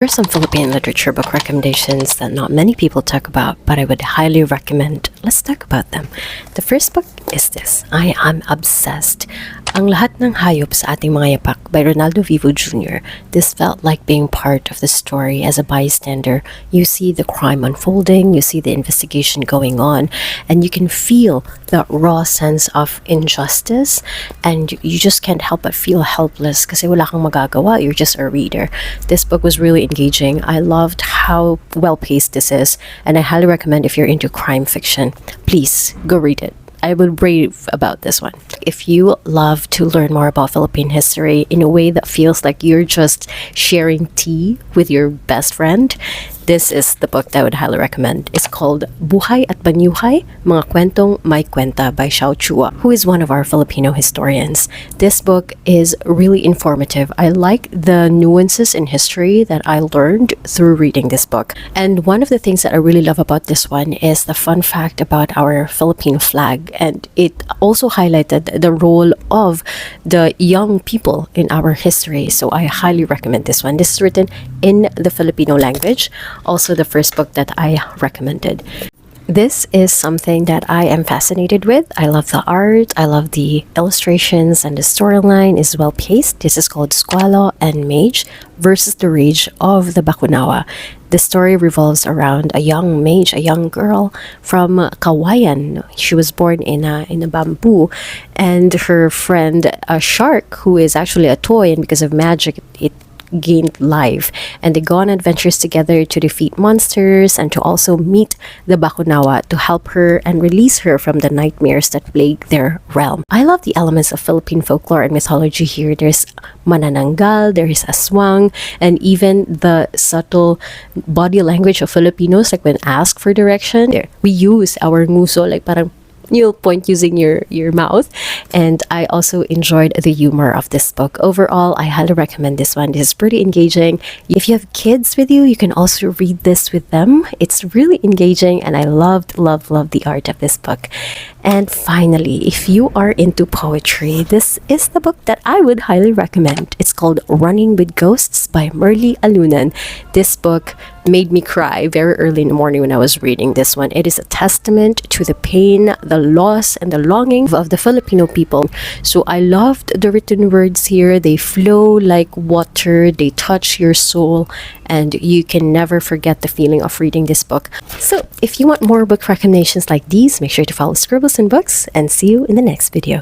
Here are some Philippine literature book recommendations that not many people talk about, but I would highly recommend. Let's talk about them. The first book is this. I am obsessed. Ang Lahat ng Hayop sa Ating Mga Yapak by Ronaldo Vivo Jr. This felt like being part of the story as a bystander. You see the crime unfolding, you see the investigation going on, and you can feel the raw sense of injustice, and you just can't help but feel helpless kasi wala kang magagawa, you're just a reader. This book was really engaging. I loved how well paced this is, and I highly recommend if you're into crime fiction. Please go read it. I would rave about this one. If you love to learn more about Philippine history in a way that feels like you're just sharing tea with your best friend, this is the book that I would highly recommend. It's called Buhay at Banyuhay, Mga Kwentong May Kwenta by Xiao Chua, who is one of our Filipino historians. This book is really informative. I like the nuances in history that I learned through reading this book. And one of the things that I really love about this one is the fun fact about our Philippine flag. And it also highlighted the role of the young people in our history. So I highly recommend this one. This is written in the Filipino language. Also the first book that I recommended. This is something that I am fascinated with. I love the art, I love the illustrations, and the storyline is well paced. This is called Squalo and Mage versus the Rage of the Bakunawa. The story revolves around a young mage, a young girl from Kawayan. She was born in a bamboo, and her friend, a shark, who is actually a toy, and because of magic, it gained life, and they go on adventures together to defeat monsters and to also meet the Bakunawa to help her and release her from the nightmares that plague their realm. I love the elements of Philippine folklore and mythology here. There's manananggal, there is aswang, and even the subtle body language of Filipinos, like when asked for direction, we use our nguso, like parang you'll point using your mouth. And I also enjoyed the humor of this book. Overall, I highly recommend this one. This is pretty engaging. If you have kids with you, you can also read this with them. It's really engaging, and I loved the art of this book. And finally, if you are into poetry, this is the book that I would highly recommend. It's called Running with Ghosts by Merly Alunan. This book made me cry very early in the morning when I was reading this one. It is a testament to the pain, the loss, and the longing of the Filipino people. So I loved the written words here. They flow like water, they touch your soul, and you can never forget the feeling of reading this book. So if you want more book recommendations like these, make sure to follow Scribbles and Books, and see you in the next video.